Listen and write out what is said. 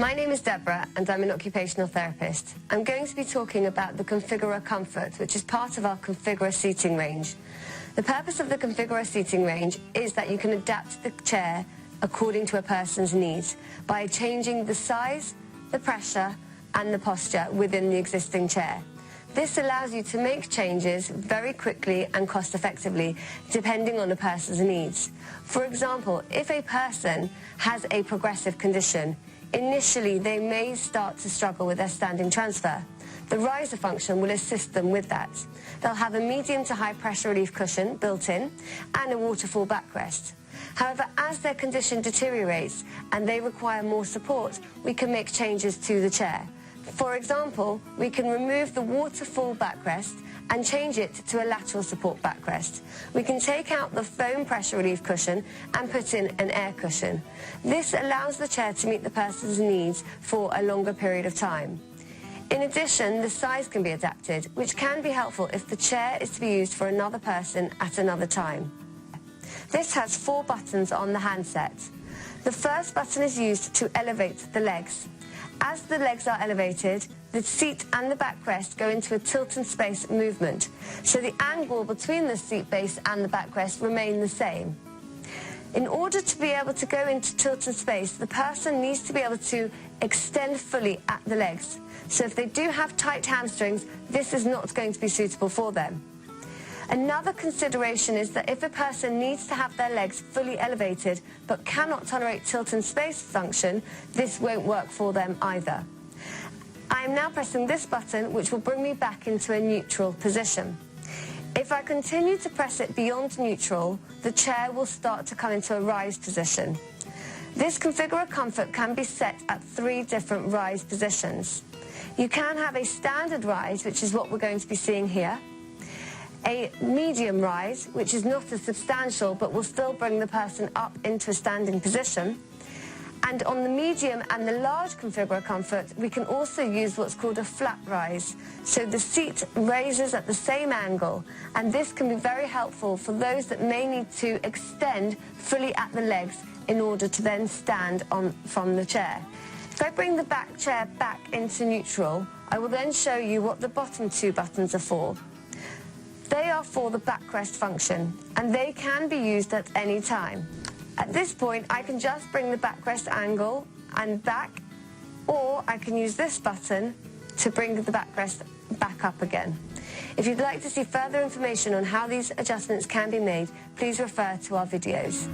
My name is Deborah and I'm an occupational therapist. I'm going to be talking about the Configura Comfort, which is part of our Configura seating range. The purpose of the Configura seating range is that you can adapt the chair according to a person's needs by changing the size, the pressure and the posture within the existing chair. This allows you to make changes very quickly and cost effectively depending on a person's needs. For example, if a person has a progressive condition, initially they may start to struggle with their standing transfer. The riser function will assist them with that. They'll have a medium to high pressure relief cushion built in and a waterfall backrest. However, as their condition deteriorates and they require more support, we can make changes to the chair. For example, we can remove the waterfall backrest and change it to a lateral support backrest. We can take out the foam pressure relief cushion and put in an air cushion. This allows the chair to meet the person's needs for a longer period of time. In addition, the size can be adapted, which can be helpful if the chair is to be used for another person at another time. This has 4 buttons on the handset. The first button is used to elevate the legs. As the legs are elevated, the seat and the backrest go into a tilt and space movement, so the angle between the seat base and the backrest remain the same. In order to be able to go into tilt and space, the person needs to be able to extend fully at the legs. So if they do have tight hamstrings, this is not going to be suitable for them. Another consideration is that if a person needs to have their legs fully elevated but cannot tolerate tilt and space function, this won't work for them either. I am now pressing this button, which will bring me back into a neutral position. If I continue to press it beyond neutral, the chair will start to come into a rise position. This Configura Comfort can be set at 3 different rise positions. You can have a standard rise, which is what we're going to be seeing here, a medium rise, which is not as substantial but will still bring the person up into a standing position. And on the medium and the large Configura Comfort, we can also use what's called a flat rise. So the seat raises at the same angle, and this can be very helpful for those that may need to extend fully at the legs in order to then stand from the chair. If I bring the back chair back into neutral, I will then show you what the bottom 2 buttons are for. They are for the backrest function, and they can be used at any time. At this point, I can just bring the backrest angle and back, or I can use this button to bring the backrest back up again. If you'd like to see further information on how these adjustments can be made, please refer to our videos.